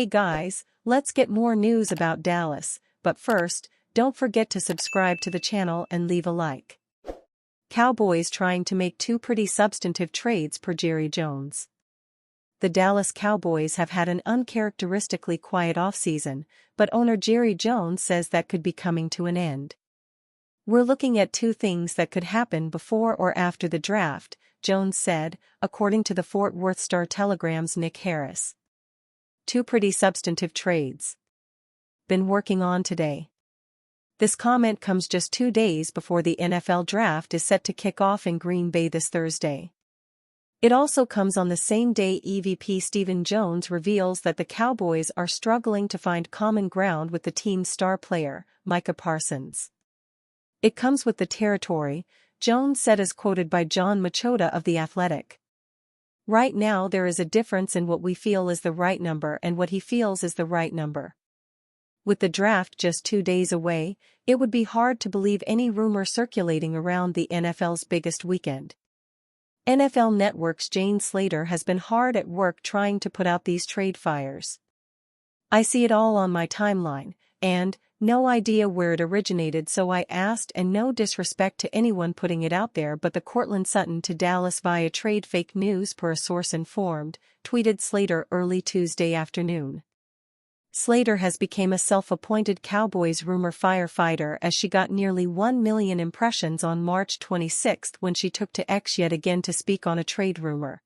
Hey guys, let's get more news about Dallas, but first, don't forget to subscribe to the channel and leave a like. Cowboys trying to make two pretty substantive trades per Jerry Jones. The Dallas Cowboys have had an uncharacteristically quiet offseason, but owner Jerry Jones says that could be coming to an end. We're looking at two things that could happen before or after the draft, Jones said, according to the Fort Worth Star-Telegram's Nick Harris. Two pretty substantive trades. Been working on today. This comment comes just 2 days before the NFL draft is set to kick off in Green Bay this Thursday. It also comes on the same day EVP Stephen Jones reveals that the Cowboys are struggling to find common ground with the team's star player, Micah Parsons. It comes with the territory, Jones said as quoted by John Machota of The Athletic. Right now there is a difference in what we feel is the right number and what he feels is the right number. With the draft just 2 days away, it would be hard to believe any rumor circulating around the NFL's biggest weekend. NFL Network's Jane Slater has been hard at work trying to put out these trade fires. I see it all on my timeline, and no idea where it originated, so I asked, and no disrespect to anyone putting it out there, but the Cortland Sutton to Dallas via trade fake news per a source informed, tweeted Slater early Tuesday afternoon. Slater has become a self-appointed Cowboys rumor firefighter as she got nearly 1 million impressions on March 26 when she took to X yet again to speak on a trade rumor.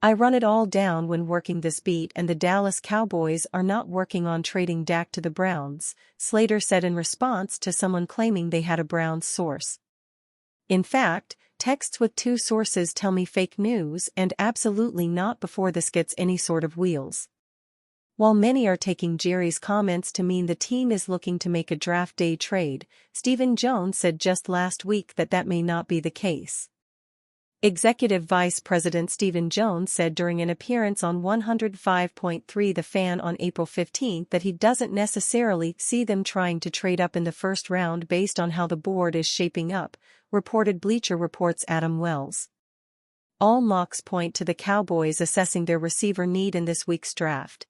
I run it all down when working this beat, and the Dallas Cowboys are not working on trading Dak to the Browns, Slater said in response to someone claiming they had a Browns source. In fact, texts with two sources tell me fake news, and absolutely not before this gets any sort of wheels. While many are taking Jerry's comments to mean the team is looking to make a draft day trade, Stephen Jones said just last week that that may not be the case. Executive Vice President Stephen Jones said during an appearance on 105.3 The Fan on April 15 that he doesn't necessarily see them trying to trade up in the first round based on how the board is shaping up, reported Bleacher Report's Adam Wells. All mocks point to the Cowboys assessing their receiver need in this week's draft.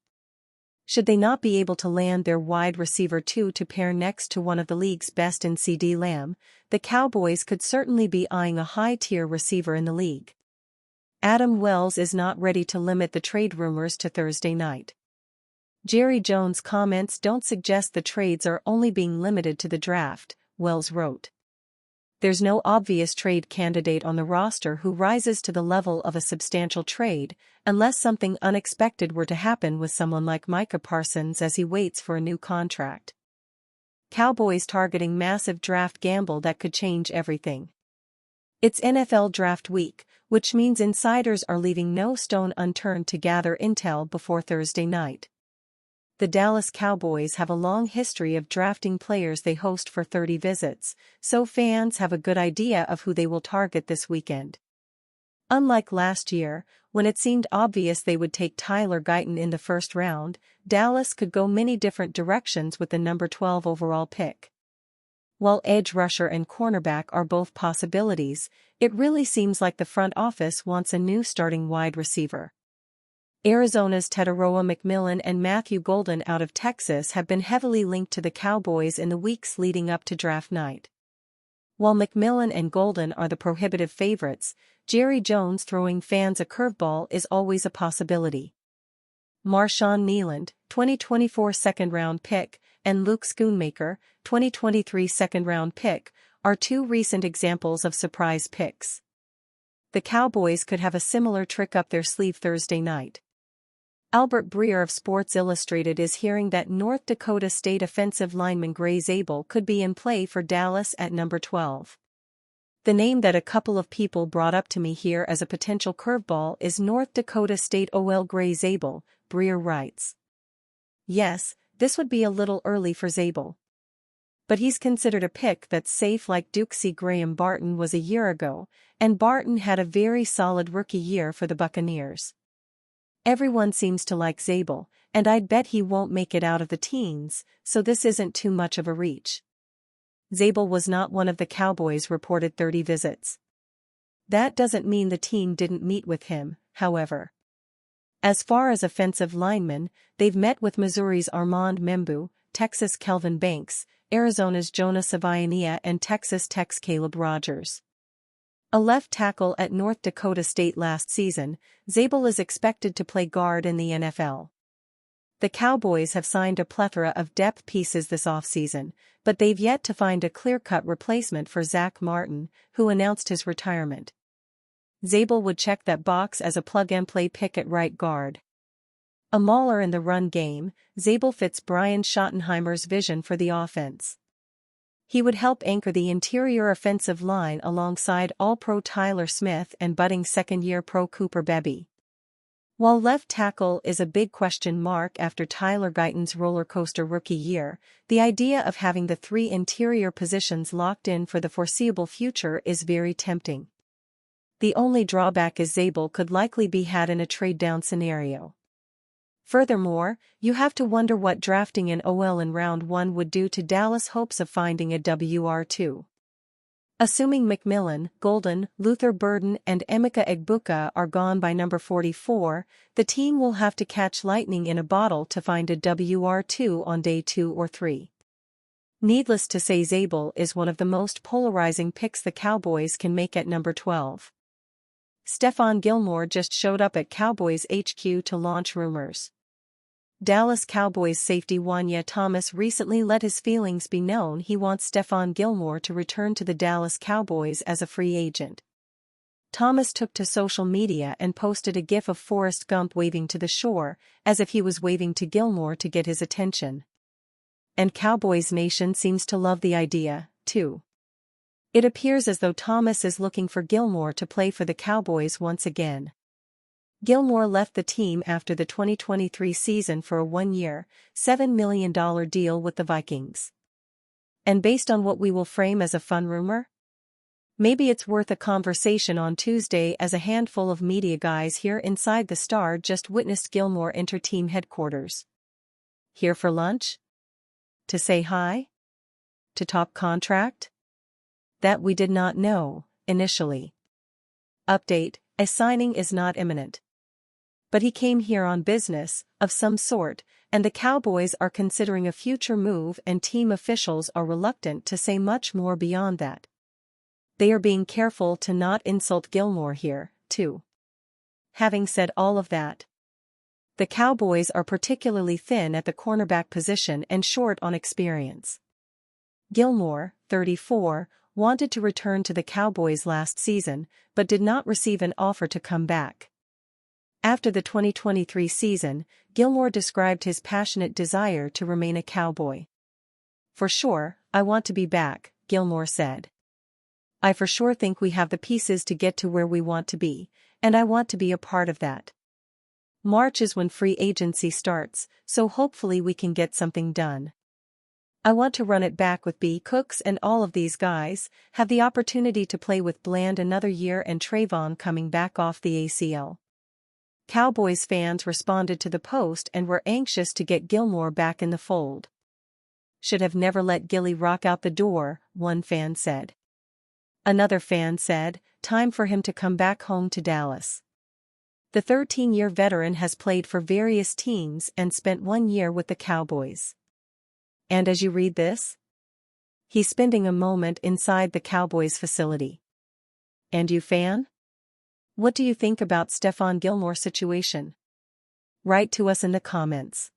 Should they not be able to land their wide receiver 2 to pair next to one of the league's best in CeeDee Lamb, the Cowboys could certainly be eyeing a high-tier receiver in the league. Adam Wells is not ready to limit the trade rumors to Thursday night. Jerry Jones' comments don't suggest the trades are only being limited to the draft, Wells wrote. There's no obvious trade candidate on the roster who rises to the level of a substantial trade, unless something unexpected were to happen with someone like Micah Parsons as he waits for a new contract. Cowboys targeting massive draft gamble that could change everything. It's NFL draft week, which means insiders are leaving no stone unturned to gather intel before Thursday night. The Dallas Cowboys have a long history of drafting players they host for 30 visits, so fans have a good idea of who they will target this weekend. Unlike last year, when it seemed obvious they would take Tyler Guyton in the first round, Dallas could go many different directions with the number 12 overall pick. While edge rusher and cornerback are both possibilities, it really seems like the front office wants a new starting wide receiver. Arizona's Tataroa McMillan and Matthew Golden out of Texas have been heavily linked to the Cowboys in the weeks leading up to draft night. While McMillan and Golden are the prohibitive favorites, Jerry Jones throwing fans a curveball is always a possibility. Marshawn Kneeland, 2024 second-round pick, and Luke Schoonmaker, 2023 second-round pick, are two recent examples of surprise picks. The Cowboys could have a similar trick up their sleeve Thursday night. Albert Breer of Sports Illustrated is hearing that North Dakota State offensive lineman Gray Zabel could be in play for Dallas at number 12. The name that a couple of people brought up to me here as a potential curveball is North Dakota State OL Gray Zabel, Breer writes. Yes, this would be a little early for Zabel. But he's considered a pick that's safe like Dukesy Graham Barton was a year ago, and Barton had a very solid rookie year for the Buccaneers. Everyone seems to like Zabel, and I'd bet he won't make it out of the teens, so this isn't too much of a reach. Zabel was not one of the Cowboys' reported 30 visits. That doesn't mean the team didn't meet with him, however. As far as offensive linemen, they've met with Missouri's Armand Membu, Texas' Kelvin Banks, Arizona's Jonah Savaiania and Texas Tech's Caleb Rogers. A left tackle at North Dakota State last season, Zabel is expected to play guard in the NFL. The Cowboys have signed a plethora of depth pieces this offseason, but they've yet to find a clear-cut replacement for Zach Martin, who announced his retirement. Zabel would check that box as a plug-and-play pick at right guard. A mauler in the run game, Zabel fits Brian Schottenheimer's vision for the offense. He would help anchor the interior offensive line alongside All-Pro Tyler Smith and budding second-year pro Cooper Beebe. While left tackle is a big question mark after Tyler Guyton's roller coaster rookie year, the idea of having the three interior positions locked in for the foreseeable future is very tempting. The only drawback is Zabel could likely be had in a trade-down scenario. Furthermore, you have to wonder what drafting an OL in round 1 would do to Dallas' hopes of finding a WR2. Assuming McMillan, Golden, Luther Burden and Emeka Egbuka are gone by number 44, the team will have to catch lightning in a bottle to find a WR2 on day 2 or 3. Needless to say, Zabel is one of the most polarizing picks the Cowboys can make at number 12. Stephon Gilmore just showed up at Cowboys HQ to launch rumors. Dallas Cowboys safety Wanya Thomas recently let his feelings be known he wants Stephon Gilmore to return to the Dallas Cowboys as a free agent. Thomas took to social media and posted a gif of Forrest Gump waving to the shore, as if he was waving to Gilmore to get his attention. And Cowboys Nation seems to love the idea, too. It appears as though Thomas is looking for Gilmore to play for the Cowboys once again. Gilmore left the team after the 2023 season for a one-year, $7 million deal with the Vikings. And based on what we will frame as a fun rumor? Maybe it's worth a conversation on Tuesday, as a handful of media guys here inside the Star just witnessed Gilmore enter team headquarters. Here for lunch? To say hi? To talk contract? That we did not know, initially. Update: a signing is not imminent. But he came here on business, of some sort, and the Cowboys are considering a future move and team officials are reluctant to say much more beyond that. They are being careful to not insult Gilmore here, too. Having said all of that, the Cowboys are particularly thin at the cornerback position and short on experience. Gilmore, 34, wanted to return to the Cowboys last season, but did not receive an offer to come back. After the 2023 season, Gilmore described his passionate desire to remain a Cowboy. "For sure, I want to be back," Gilmore said. "I for sure think we have the pieces to get to where we want to be, and I want to be a part of that. March is when free agency starts, so hopefully we can get something done. I want to run it back with B. Cooks and all of these guys, have the opportunity to play with Bland another year and Trayvon coming back off the ACL." Cowboys fans responded to the post and were anxious to get Gilmore back in the fold. "Should have never let Gilly rock out the door," one fan said. Another fan said, "Time for him to come back home to Dallas." The 13-year veteran has played for various teams and spent 1 year with the Cowboys. And as you read this, he's spending a moment inside the Cowboys facility. And you, fan? What do you think about Stephon Gilmore's situation? Write to us in the comments.